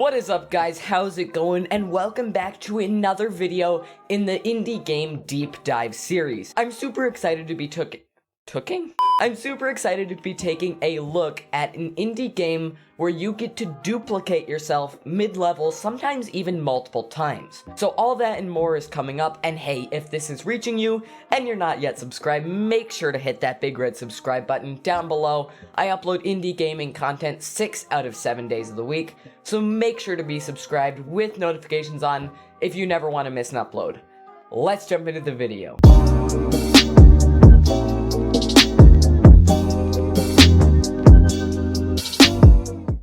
What is up, guys? How's it going? And welcome back to another video in the indie game deep dive series. I'm super excited to be I'm super excited to be taking a look at an indie game where you get to duplicate yourself mid-level, sometimes even multiple times. So all that and more is coming up, and hey, if this is reaching you and you're not yet subscribed, make sure to hit that big red subscribe button down below. I upload indie gaming content 6 out of 7 days of the week, so make sure to be subscribed with notifications on if you never want to miss an upload. Let's jump into the video.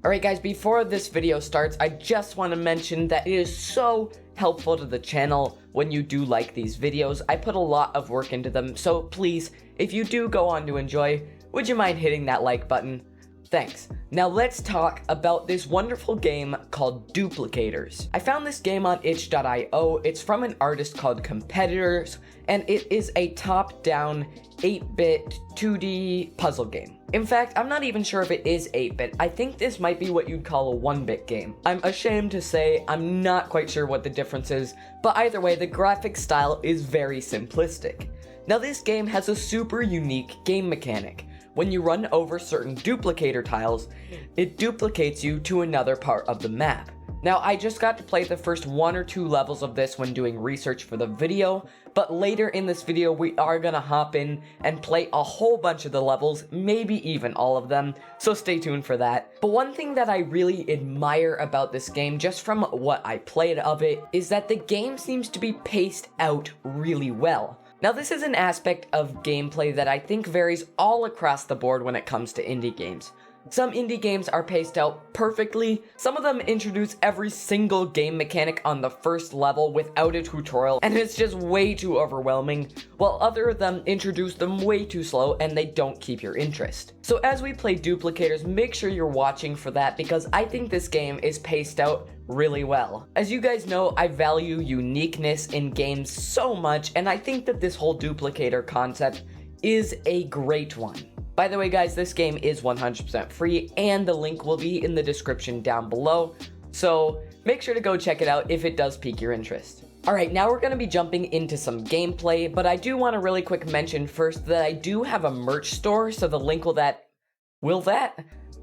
Alright guys, before this video starts, I just want to mention that it is so helpful to the channel when you do like these videos. I put a lot of work into them, so please, if you do go on to enjoy, would you mind hitting that like button? Thanks. Now let's talk about this wonderful game called Duplicators. I found this game on itch.io. It's from an artist called Competitors, and it is a top-down 8-bit 2D puzzle game. In fact, I'm not even sure if it is 8-bit. I think this might be what you'd call a 1-bit game. I'm ashamed to say I'm not quite sure what the difference is, but either way, the graphic style is very simplistic. Now this game has a super unique game mechanic. When you run over certain duplicator tiles, it duplicates you to another part of the map. Now, I just got to play the first 1 or 2 levels of this when doing research for the video, but later in this video we are gonna hop in and play a whole bunch of the levels, maybe even all of them, so stay tuned for that. But one thing that I really admire about this game, just from what I played of it, is that the game seems to be paced out really well. Now this is an aspect of gameplay that I think varies all across the board when it comes to indie games. Some indie games are paced out perfectly, some of them introduce every single game mechanic on the first level without a tutorial, and it's just way too overwhelming, while other of them introduce them way too slow and they don't keep your interest. So as we play Duplicators, make sure you're watching for that, because I think this game is paced out really well. As you guys know, I value uniqueness in games so much, and I think that this whole duplicator concept is a great one. By the way guys, this game is 100% free, and the link will be in the description down below, so make sure to go check it out if it does pique your interest. Alright, now we're going to be jumping into some gameplay, but I do want to really quick mention first that I do have a merch store, so the link The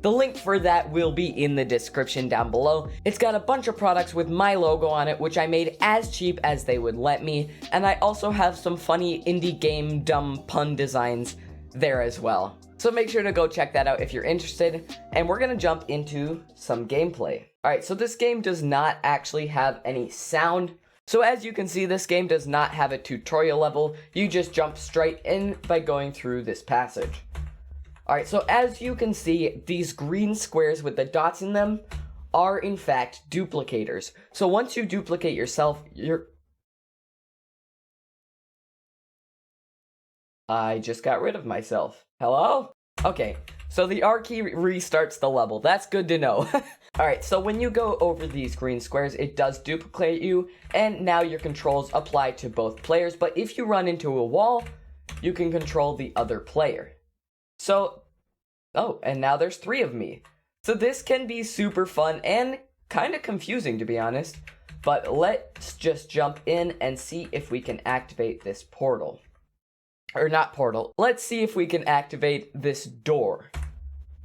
link for that will be in the description down below. It's got a bunch of products with my logo on it, which I made as cheap as they would let me, and I also have some funny indie game dumb pun designs there as well. So make sure to go check that out if you're interested, and we're gonna jump into some gameplay. Alright, so this game does not actually have any sound. So as you can see, this game does not have a tutorial level. You just jump straight in by going through this passage. Alright, so as you can see, these green squares with the dots in them are in fact duplicators. So once you duplicate yourself, I just got rid of myself. Hello? Okay, so the R key restarts the level. That's good to know. Alright, so when you go over these green squares, it does duplicate you, and now your controls apply to both players, but if you run into a wall, you can control the other player. So, oh, and now there's 3 of me. So this can be super fun and kind of confusing, to be honest, but let's just jump in and see if we can activate this portal. Or not portal. Let's see if we can activate this door.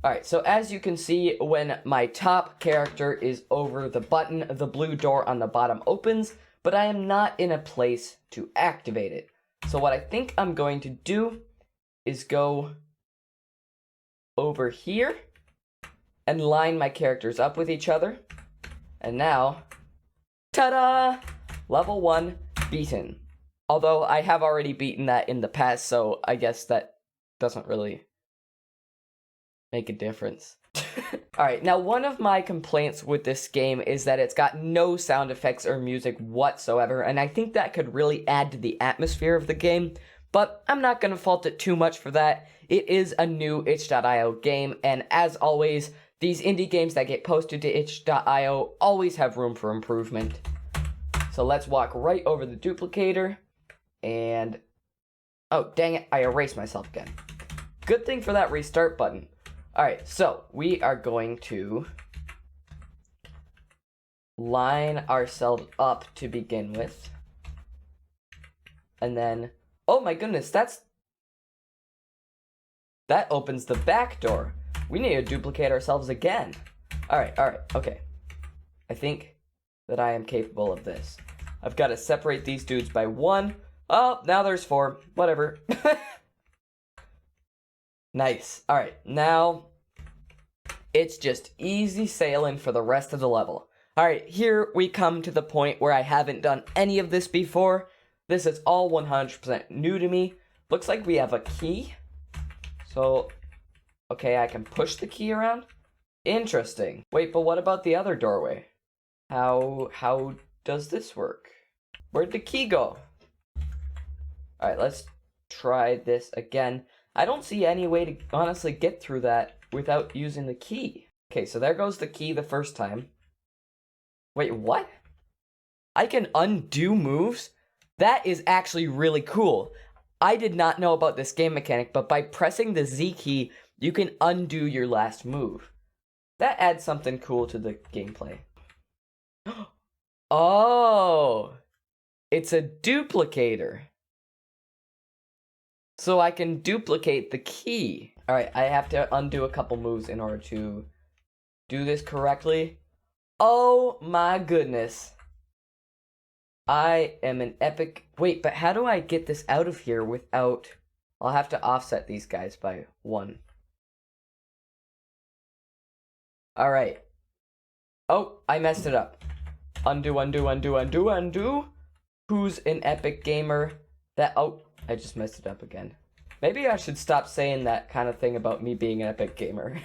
Alright, so as you can see, when my top character is over the button, the blue door on the bottom opens, but I am not in a place to activate it. So what I think I'm going to do is go over here and line my characters up with each other. And now, ta-da! Level 1 beaten. Although I have already beaten that in the past, so I guess that doesn't really make a difference. Alright, now one of my complaints with this game is that it's got no sound effects or music whatsoever, and I think that could really add to the atmosphere of the game, but I'm not going to fault it too much for that. It is a new itch.io game, and as always, these indie games that get posted to itch.io always have room for improvement. So let's walk right over the duplicator. And, oh, dang it, I erased myself again. Good thing for that restart button. Alright, so we are going to line ourselves up to begin with. And then, oh my goodness, that opens the back door. We need to duplicate ourselves again. Alright, okay. I think that I am capable of this. I've got to separate these dudes by 1. Oh, now there's 4. Whatever. Nice. Alright, now it's just easy sailing for the rest of the level. Alright, here we come to the point where I haven't done any of this before. This is all 100% new to me. Looks like we have a key. So, okay, I can push the key around. Interesting. Wait, but what about the other doorway? How does this work? Where'd the key go? Alright, let's try this again. I don't see any way to honestly get through that without using the key. Okay, so there goes the key the first time. Wait, what? I can undo moves? That is actually really cool. I did not know about this game mechanic, but by pressing the Z key, you can undo your last move. That adds something cool to the gameplay. Oh! It's a duplicator. So I can duplicate the key. Alright, I have to undo a couple moves in order to do this correctly. Oh my goodness. I am an epic... Wait, but how do I get this out of here without... I'll have to offset these guys by 1. Alright. Oh, I messed it up. Undo, undo, undo, undo, undo. Who's an epic gamer? That... Oh, I just messed it up again. Maybe I should stop saying that kind of thing about me being an epic gamer.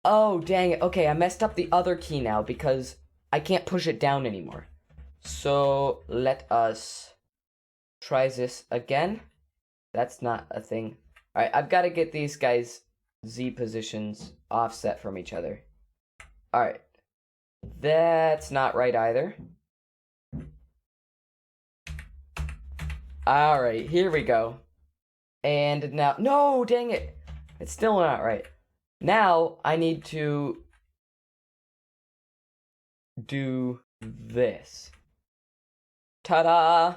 Oh, dang it. Okay, I messed up the other key now because I can't push it down anymore. So, let us try this again. That's not a thing. Alright, I've got to get these guys' Z positions offset from each other. Alright. That's not right either. Alright, here we go. And now... No, dang it! It's still not right. Now, I need to do this. Ta-da!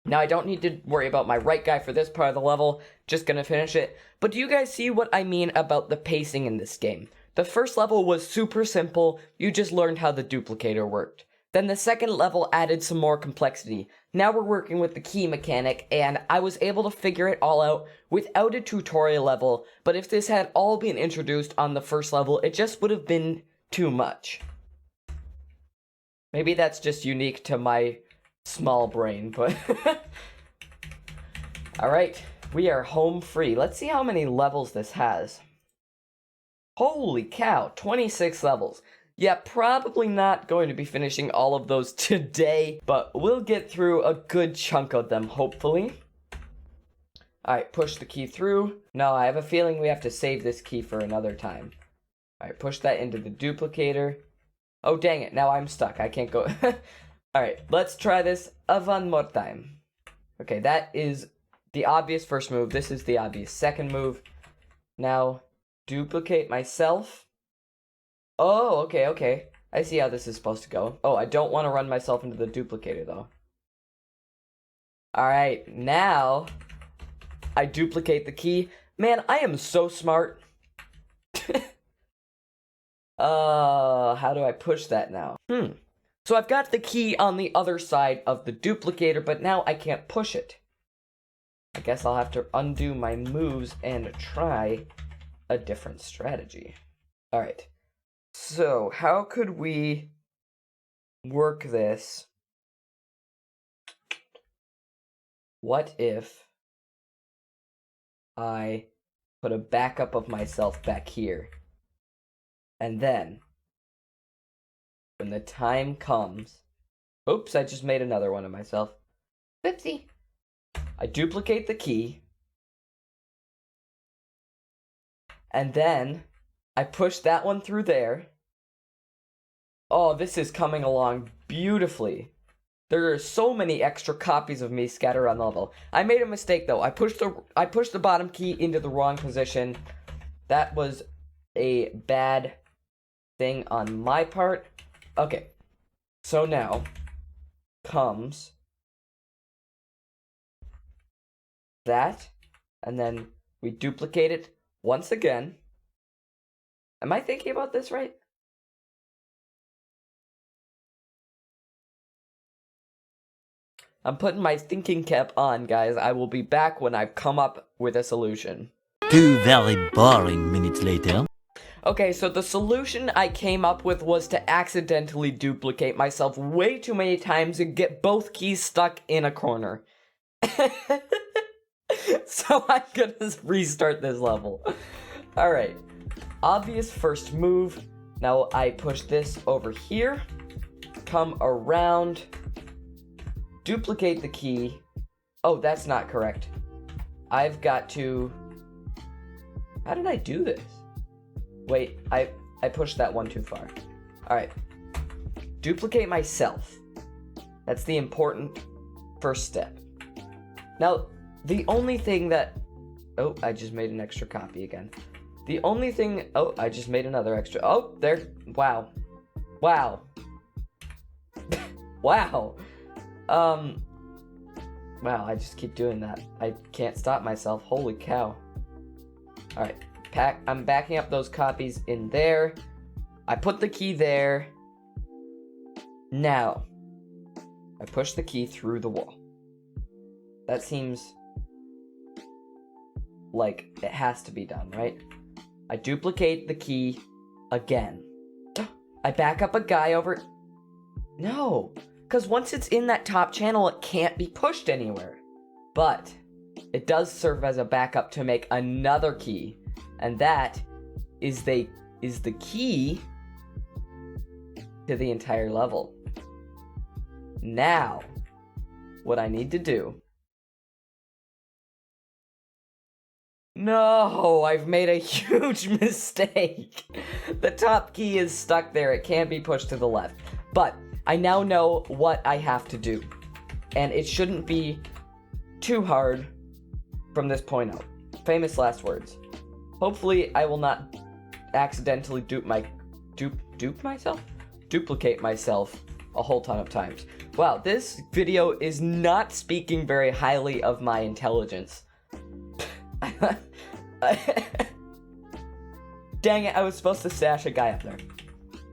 Now, I don't need to worry about my right guy for this part of the level. Just gonna finish it. But do you guys see what I mean about the pacing in this game? The first level was super simple. You just learned how the duplicator worked. Then the second level added some more complexity. Now we're working with the key mechanic, and I was able to figure it all out without a tutorial level, but if this had all been introduced on the first level, it just would have been too much. Maybe that's just unique to my small brain, but... Alright, we are home free. Let's see how many levels this has. Holy cow, 26 levels. Yeah, probably not going to be finishing all of those today, but we'll get through a good chunk of them, hopefully. Alright, push the key through. No, I have a feeling we have to save this key for another time. Alright, push that into the duplicator. Oh, dang it, now I'm stuck. I can't go... Alright, let's try this one more time. Okay, that is the obvious first move. This is the obvious second move. Now, duplicate myself. Oh, okay. I see how this is supposed to go. Oh, I don't want to run myself into the duplicator, though. Alright, now I duplicate the key. Man, I am so smart. How do I push that now? So I've got the key on the other side of the duplicator, but now I can't push it. I guess I'll have to undo my moves and try a different strategy. Alright. So, how could we work this? What if I put a backup of myself back here? And then, when the time comes... Oops, I just made another one of myself. Oopsie. I duplicate the key. And then... I push that one through there. Oh, this is coming along beautifully. There are so many extra copies of me scattered around the level. I made a mistake though. I pushed the bottom key into the wrong position. That was a bad thing on my part. Okay. So now comes that, and then we duplicate it once again. Am I thinking about this right? I'm putting my thinking cap on, guys. I will be back when I've come up with a solution. 2 very boring minutes later. Okay, so the solution I came up with was to accidentally duplicate myself way too many times and get both keys stuck in a corner. So I'm gonna restart this level. Alright, obvious first move. Now I push this over here, come around, duplicate the key. Oh, that's not correct. I've got to... How did I do this? Wait, I pushed that one too far. Alright. Duplicate myself. That's the important first step. Now, the only thing that... Oh, I just made an extra copy again. The only thing... Oh, I just made another extra... Oh, there... Wow. Wow. Wow. Wow, I just keep doing that. I can't stop myself. Holy cow. Alright. I'm backing up those copies in there. I put the key there. Now, I push the key through the wall. That seems like it has to be done, right? I duplicate the key again. I back up a guy over... No, because once it's in that top channel, it can't be pushed anywhere. But it does serve as a backup to make another key. And that is the key to the entire level. Now, what I need to do... No, I've made a huge mistake. The top key is stuck there. It can't be pushed to the left. But I now know what I have to do. And it shouldn't be too hard from this point out. Famous last words. Hopefully, I will not accidentally duplicate myself a whole ton of times. Wow, this video is not speaking very highly of my intelligence. Dang it, I was supposed to stash a guy up there.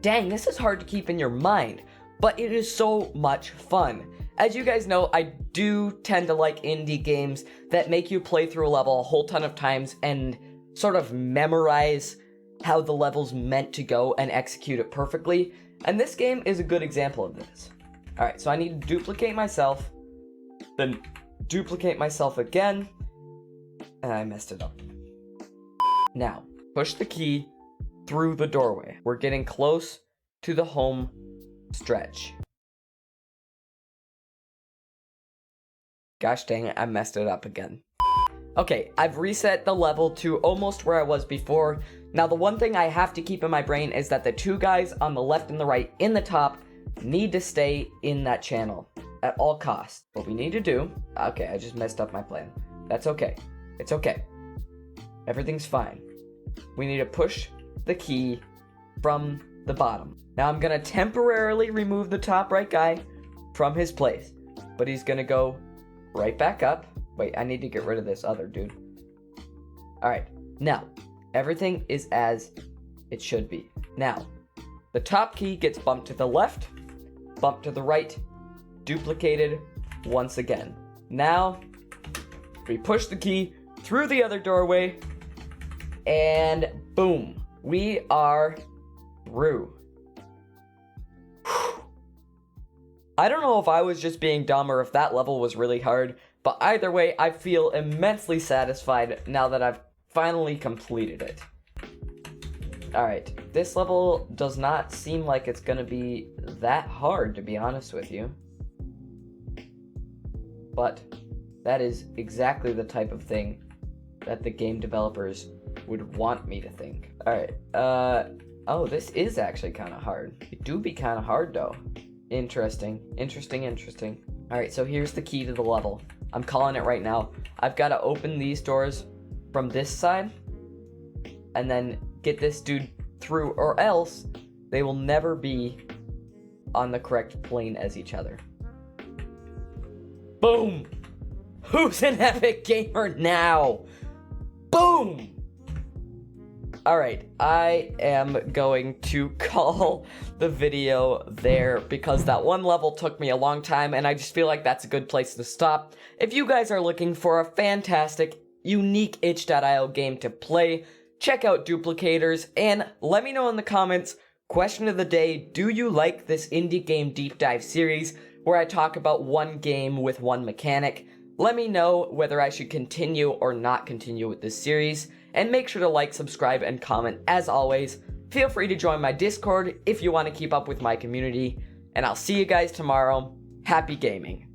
Dang, this is hard to keep in your mind, but it is so much fun. As you guys know, I do tend to like indie games that make you play through a level a whole ton of times and sort of memorize how the level's meant to go and execute it perfectly. And this game is a good example of this. Alright, so I need to duplicate myself, then duplicate myself again, and I messed it up. Now, push the key through the doorway. We're getting close to the home stretch. Gosh dang it, I messed it up again. Okay, I've reset the level to almost where I was before. Now, the one thing I have to keep in my brain is that the two guys on the left and the right in the top need to stay in that channel at all costs. What we need to do... Okay, I just messed up my plan. That's okay. It's okay. Everything's fine. We need to push the key from the bottom. Now, I'm going to temporarily remove the top right guy from his place. But he's going to go right back up. Wait, I need to get rid of this other dude. Alright, now, everything is as it should be. Now, the top key gets bumped to the left, bumped to the right, duplicated once again. Now, we push the key through the other doorway, and boom, we are through. I don't know if I was just being dumb or if that level was really hard, but either way, I feel immensely satisfied now that I've finally completed it. Alright, this level does not seem like it's gonna be that hard, to be honest with you. But that is exactly the type of thing that the game developers would want me to think. Alright, oh, this is actually kind of hard. It do be kind of hard, though. Interesting. Alright, so here's the key to the level. I'm calling it right now. I've got to open these doors from this side and then get this dude through, or else they will never be on the correct plane as each other. Boom! Who's an epic gamer now? Boom! Alright, I am going to call the video there because that one level took me a long time and I just feel like that's a good place to stop. If you guys are looking for a fantastic, unique itch.io game to play, check out Duplicators and let me know in the comments, question of the day, do you like this indie game deep dive series where I talk about one game with one mechanic? Let me know whether I should continue or not continue with this series. And make sure to like, subscribe, and comment as always. Feel free to join my Discord if you want to keep up with my community. And I'll see you guys tomorrow. Happy gaming.